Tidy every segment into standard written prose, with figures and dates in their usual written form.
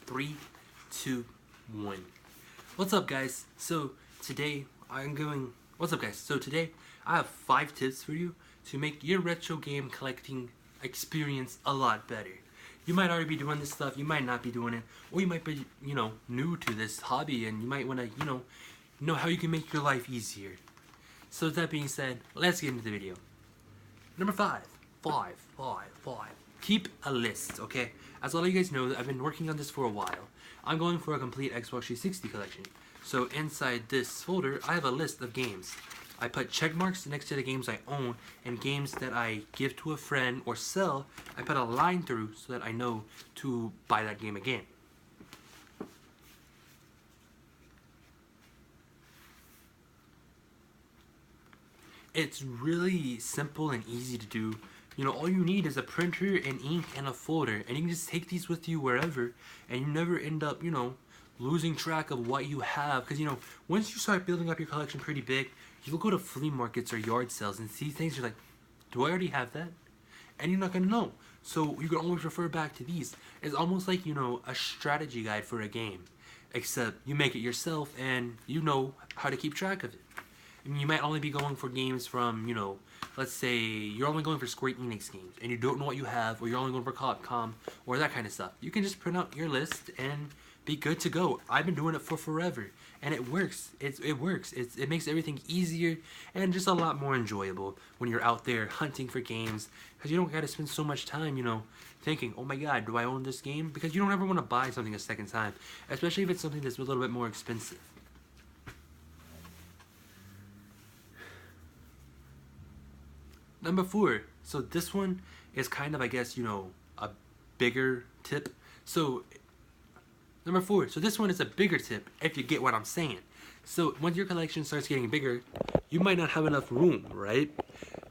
3, 2, 1. What's up, guys? So today I have 5 tips for you to make your retro game collecting experience a lot better. You might already be doing this stuff, you might not be doing it, or you might be, new to this hobby, and you might want to, know how you can make your life easier. So with that being said, let's get into the video. Number 5. Keep a list, okay? As all of you guys know, I've been working on this for a while. I'm going for a complete Xbox 360 collection. So inside this folder, I have a list of games. I put check marks next to the games I own, and games that I give to a friend or sell, I put a line through so that I know to buy that game again. It's really simple and easy to do. All you need is a printer and ink and a folder, and you can just take these with you wherever, and you never end up, losing track of what you have. Because, once you start building up your collection pretty big, you'll go to flea markets or yard sales and see things, you're like, do I already have that? And you're not going to know. So you can always refer back to these. It's almost like, a strategy guide for a game. Except you make it yourself and you know how to keep track of it. I mean, you might only be going for games from, let's say you're only going for Square Enix games and you don't know what you have, or you're only going for Capcom or that kind of stuff. You can just print out your list and be good to go. I've been doing it for forever and it works. It works. It makes everything easier and just a lot more enjoyable when you're out there hunting for games, because you don't got to spend so much time, thinking, oh my god, do I own this game? Because you don't ever want to buy something a second time, especially if it's something that's a little bit more expensive. Number 4, so this one is kind of, I guess, a bigger tip. So, number 4, so this one is a bigger tip, if you get what I'm saying. So, once your collection starts getting bigger, you might not have enough room, right?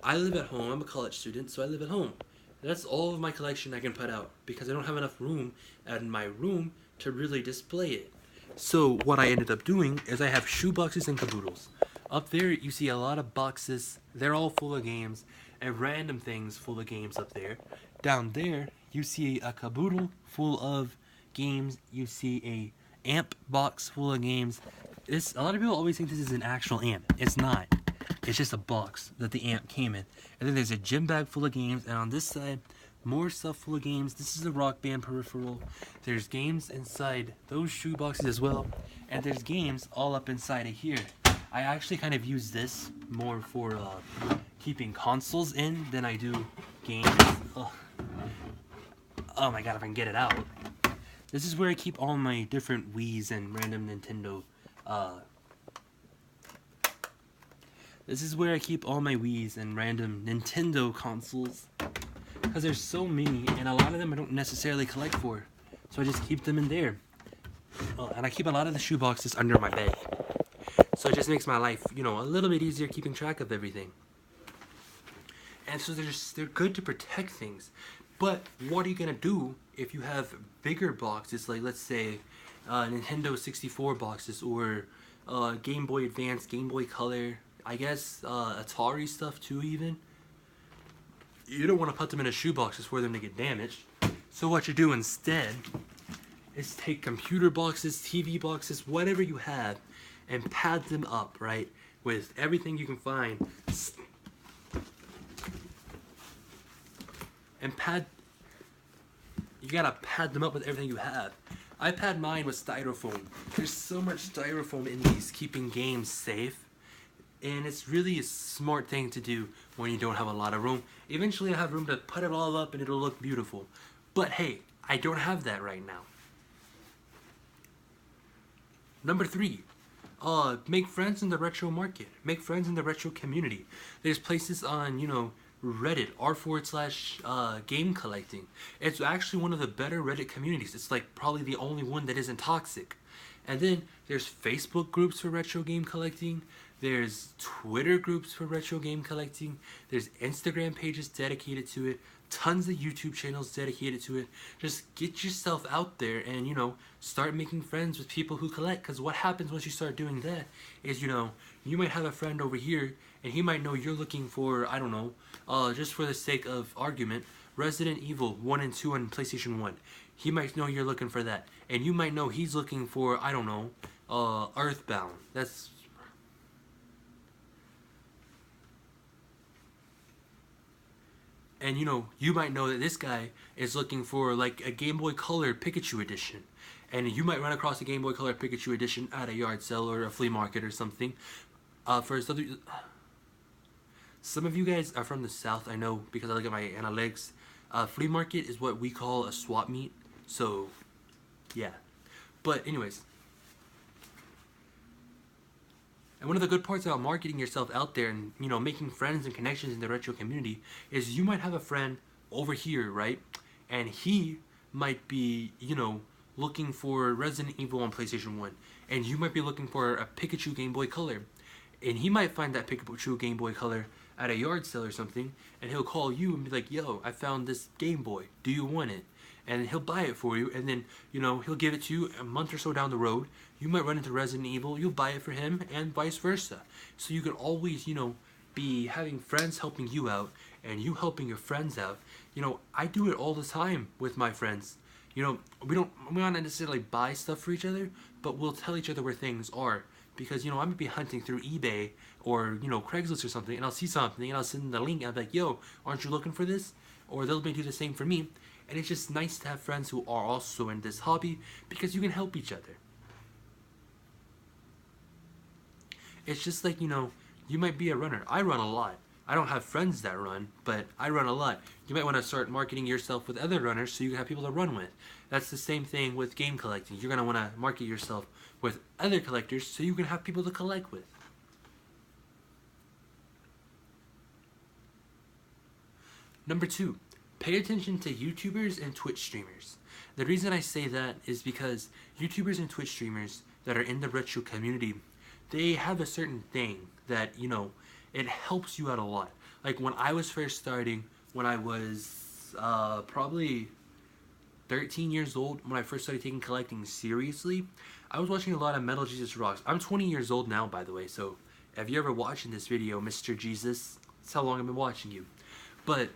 I live at home, I'm a college student, so I live at home. That's all of my collection I can put out, because I don't have enough room in my room to really display it. So, what I ended up doing is I have shoe boxes and caboodles. Up there, you see a lot of boxes. They're all full of games and random things full of games up there. Down there, you see a caboodle full of games. You see a amp box full of games. A lot of people always think this is an actual amp. It's not. It's just a box that the amp came in. And then there's a gym bag full of games. And on this side, more stuff full of games. This is a Rock Band peripheral. There's games inside those shoe boxes as well. And there's games all up inside of here. I actually kind of use this more for keeping consoles in than I do games. Oh my god, if I can get it out. This is where I keep all my different Wiis and random Nintendo. This is where I keep all my Wiis and random Nintendo consoles. Because there's so many, and a lot of them I don't necessarily collect for. So I just keep them in there. And I keep a lot of the shoe boxes under my bed. So it just makes my life, a little bit easier keeping track of everything. And so they're good to protect things. But what are you going to do if you have bigger boxes, like let's say Nintendo 64 boxes, or Game Boy Advance, Game Boy Color, I guess Atari stuff too even? You don't want to put them in a shoe boxes for them to get damaged. So what you do instead is take computer boxes, TV boxes, whatever you have, and pad them up, right, with everything you can find. You gotta pad them up with everything you have. I pad mine with styrofoam. There's so much styrofoam in these, keeping games safe. And it's really a smart thing to do when you don't have a lot of room. Eventually I have room to put it all up and it'll look beautiful. But hey, I don't have that right now. Number 3. Make friends in the retro market. Make friends in the retro community. There's places on, Reddit, r/game collecting. It's actually one of the better Reddit communities. It's like probably the only one that isn't toxic. And then there's Facebook groups for retro game collecting. There's Twitter groups for retro game collecting. There's Instagram pages dedicated to it. Tons of YouTube channels dedicated to it. Just get yourself out there and, start making friends with people who collect. Because what happens once you start doing that is, you might have a friend over here and he might know you're looking for, I don't know, just for the sake of argument, Resident Evil 1 and 2 on PlayStation 1. he might know you're looking for that, and you might know he's looking for, I don't know, Earthbound. That's and you might know that this guy is looking for like a Game Boy Color Pikachu edition, and you might run across a Game Boy Color Pikachu edition at a yard sale or a flea market or something. For some of you guys are from the South, I know because I look at my analytics. Flea market is what we call a swap meet. So, yeah. But anyways, and one of the good parts about marketing yourself out there and making friends and connections in the retro community is you might have a friend over here, right? And he might be, looking for Resident Evil on PlayStation 1, and you might be looking for a Pikachu Game Boy Color. And he might find that Pikachu Game Boy Color at a yard sale or something, and he'll call you and be like, "Yo, I found this Game Boy. Do you want it?" And he'll buy it for you, and then he'll give it to you a month or so down the road. You might run into Resident Evil, you'll buy it for him, and vice versa. So you can always be having friends helping you out, and you helping your friends out. I do it all the time with my friends. We don't necessarily buy stuff for each other, but we'll tell each other where things are. Because, I might be hunting through eBay or, Craigslist or something, and I'll see something, and I'll send the link, and I'll be like, "Yo, aren't you looking for this?" Or they'll do the same for me. And it's just nice to have friends who are also in this hobby, because you can help each other. It's just like, you might be a runner. I run a lot. I don't have friends that run, but I run a lot. You might want to start marketing yourself with other runners so you can have people to run with. That's the same thing with game collecting. You're going to want to market yourself with other collectors so you can have people to collect with. Number 2, pay attention to YouTubers and Twitch streamers. The reason I say that is because YouTubers and Twitch streamers that are in the retro community, they have a certain thing that, it helps you out a lot. Like when I was first starting, when I was probably 13 years old, when I first started taking collecting seriously, I was watching a lot of Metal Jesus Rocks. I'm 20 years old now, by the way, so if you're ever watching this video, Mr. Jesus, that's how long I've been watching you. But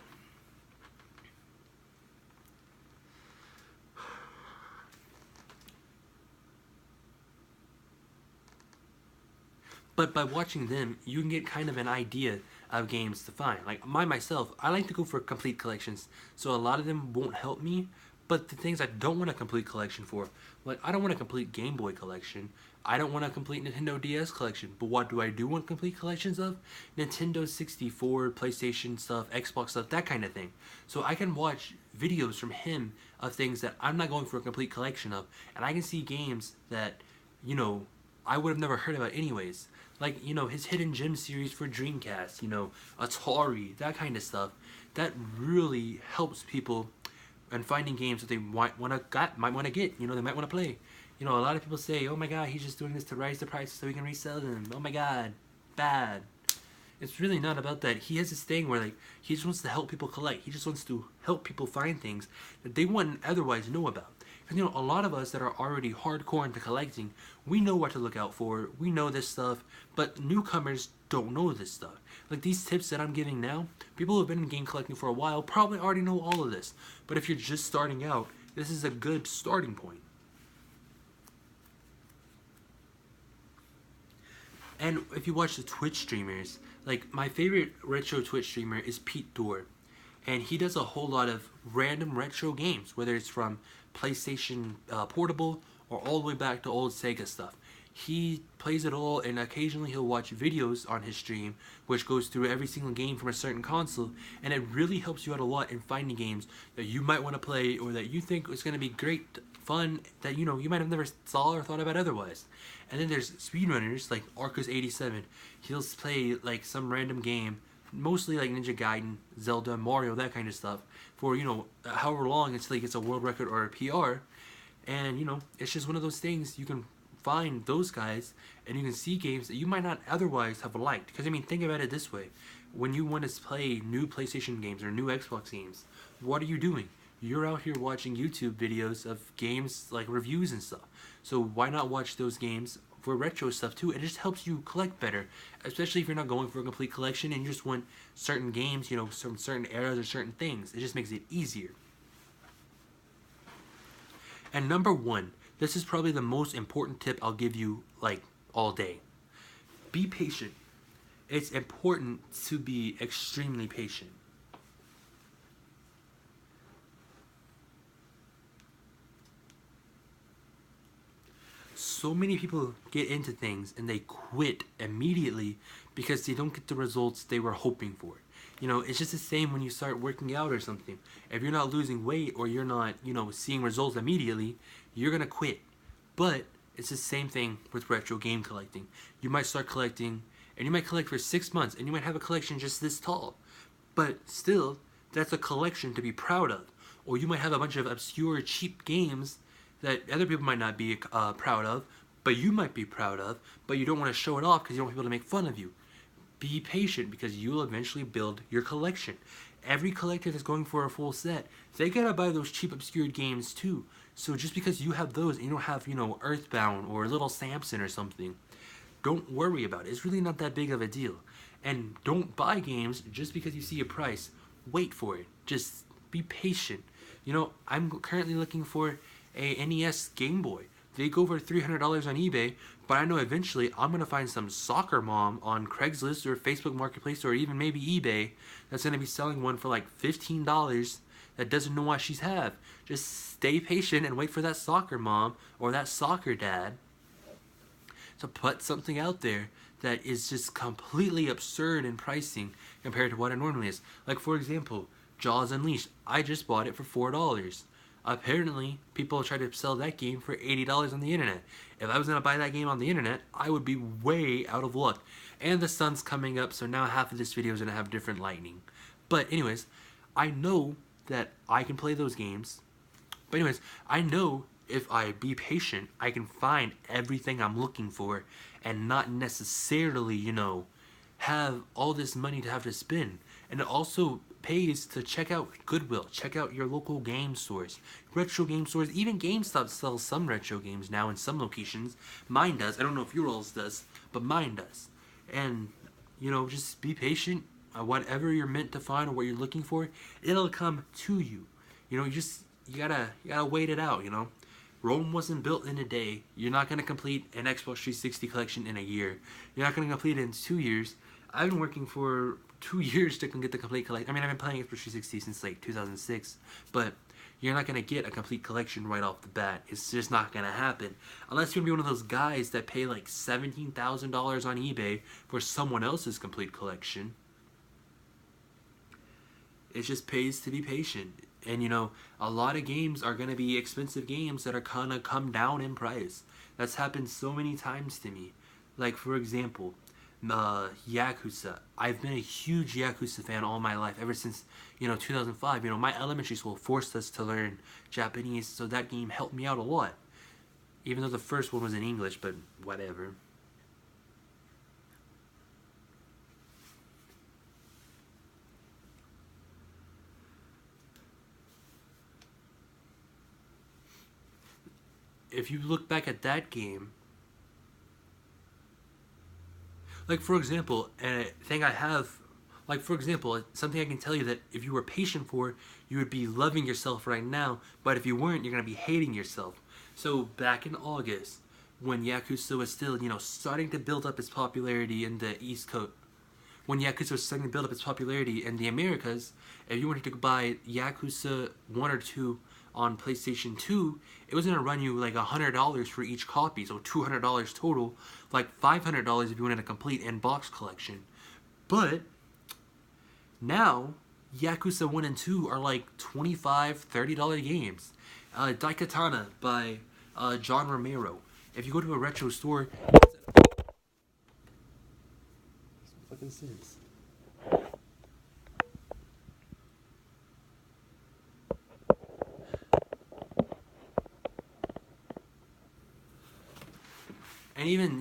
by watching them, you can get kind of an idea of games to find. Like myself, I like to go for complete collections, so a lot of them won't help me. But the things I don't want a complete collection for, like I don't want a complete Game Boy collection, I don't want a complete Nintendo DS collection. But what do I do want complete collections of? Nintendo 64, PlayStation stuff, Xbox stuff, that kind of thing. So I can watch videos from him of things that I'm not going for a complete collection of, and I can see games that I would have never heard about anyways. Like, his Hidden Gem series for Dreamcast, Atari, that kind of stuff. That really helps people in finding games that they might want to get, they might want to play. A lot of people say, "Oh my god, he's just doing this to raise the prices so he can resell them. Oh my god, bad." It's really not about that. He has this thing where, like, he just wants to help people collect. He just wants to help people find things that they wouldn't otherwise know about. Because, a lot of us that are already hardcore into collecting, we know what to look out for. We know this stuff, but newcomers don't know this stuff. Like these tips that I'm giving now, people who have been in game collecting for a while probably already know all of this. But if you're just starting out, this is a good starting point. And if you watch the Twitch streamers, like my favorite retro Twitch streamer is Pete Dorr. And he does a whole lot of random retro games, whether it's from PlayStation Portable or all the way back to old Sega stuff. He plays it all, and occasionally he'll watch videos on his stream, which goes through every single game from a certain console, and it really helps you out a lot in finding games that you might want to play or that you think is going to be great fun that you might have never saw or thought about otherwise. And then there's speedrunners like Arcus87. He'll play like some random game, mostly like Ninja Gaiden, Zelda, Mario, that kind of stuff, for however long until he gets a world record or a PR. And it's just one of those things. You can find those guys and you can see games that you might not otherwise have liked. Because think about it this way: when you want to play new PlayStation games or new Xbox games, what are you doing? You're out here watching YouTube videos of games, like reviews and stuff. So why not watch those games for retro stuff too? It just helps you collect better, especially if you're not going for a complete collection and you just want certain games, from certain eras or certain things. It just makes it easier. And number one, this is probably the most important tip I'll give you like all day. Be patient. It's important to be extremely patient. So many people get into things and they quit immediately because they don't get the results they were hoping for. You know, it's just the same when you start working out or something. If you're not losing weight or you're not, seeing results immediately, you're going to quit. But it's the same thing with retro game collecting. You might start collecting and you might collect for 6 months and you might have a collection just this tall. But still, that's a collection to be proud of. Or you might have a bunch of obscure, cheap games that other people might not be proud of, but you might be proud of, but you don't want to show it off because you don't want people to make fun of you. Be patient because you will eventually build your collection. Every collector that's going for a full set, they gotta buy those cheap obscure games too. So just because you have those and you don't have, Earthbound or Little Samson or something, don't worry about it. It's really not that big of a deal. And don't buy games just because you see a price. Wait for it. Just be patient. I'm currently looking for a NES Game Boy. They go for $300 on eBay, but I know eventually I'm going to find some soccer mom on Craigslist or Facebook Marketplace or even maybe eBay that's going to be selling one for like $15 that doesn't know what she's have. Just stay patient and wait for that soccer mom or that soccer dad to put something out there that is just completely absurd in pricing compared to what it normally is. Like, for example, Jaws Unleashed. I just bought it for $4. Apparently, people try to sell that game for $80 on the internet. If I was going to buy that game on the internet, I would be way out of luck. And the sun's coming up, so now half of this video is going to have different lighting. But anyways, I know that I can play those games. But anyways, I know if I be patient, I can find everything I'm looking for and not necessarily, have all this money to have to spend. And it also pays to check out Goodwill, check out your local game stores, retro game stores. Even GameStop sells some retro games now in some locations. Mine does. I don't know if yours does, but mine does. And just be patient. Whatever you're meant to find or what you're looking for, it'll come to you. You gotta wait it out. Rome wasn't built in a day. You're not gonna complete an Xbox 360 collection in a year. You're not gonna complete it in 2 years. I've been working for 2 years to get the complete collection. I mean, I've been playing Xbox 360 since like 2006, but you're not gonna get a complete collection right off the bat. It's just not gonna happen unless you're gonna be one of those guys that pay like $17,000 on eBay for someone else's complete collection. It just pays to be patient. And a lot of games are going to be expensive games that are going to come down in price. That's happened so many times to me. Like, for example, Yakuza. I've been a huge Yakuza fan all my life, ever since, 2005. My elementary school forced us to learn Japanese, so that game helped me out a lot. Even though the first one was in English, but whatever. If you look back at that game, like, for example, a thing I have, like, for example, something I can tell you that if you were patient for, you would be loving yourself right now, but if you weren't, you're going to be hating yourself. So back in August, when Yakuza was still, starting to build up its popularity in the East Coast, when Yakuza was starting to build up its popularity in the Americas, if you wanted to buy Yakuza 1 or 2 on PlayStation 2, it was going to run you like $100 for each copy, so $200 total, like $500 if you wanted a complete in-box collection. But now, Yakuza 1 and 2 are like $25, $30 games. Daikatana by John Romero. If you go to a retro store, fucking sense. And even,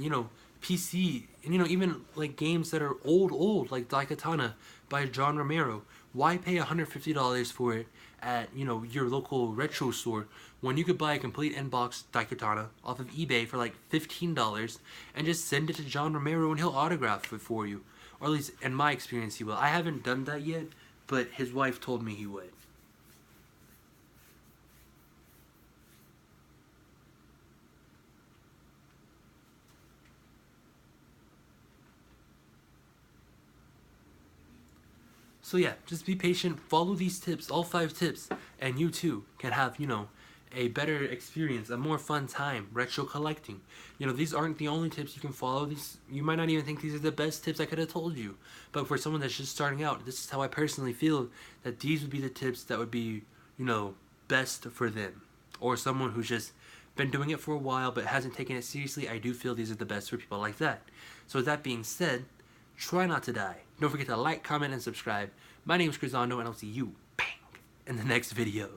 PC, and, even, like, games that are old, like Daikatana by John Romero. Why pay $150 for it at, your local retro store when you could buy a complete in-box Daikatana off of eBay for, like, $15 and just send it to John Romero and he'll autograph it for you? Or at least, in my experience, he will. I haven't done that yet, but his wife told me he would. So yeah, just be patient, follow these tips, all 5 tips, and you too can have, a better experience, a more fun time retro collecting. These aren't the only tips you can follow. These, you might not even think these are the best tips I could have told you. But for someone that's just starting out, this is how I personally feel that these would be the tips that would be, best for them. Or someone who's just been doing it for a while but hasn't taken it seriously. I do feel these are the best for people like that. So with that being said, try not to die. Don't forget to like, comment, and subscribe. My name is Crisando, and I'll see you, bang, in the next video.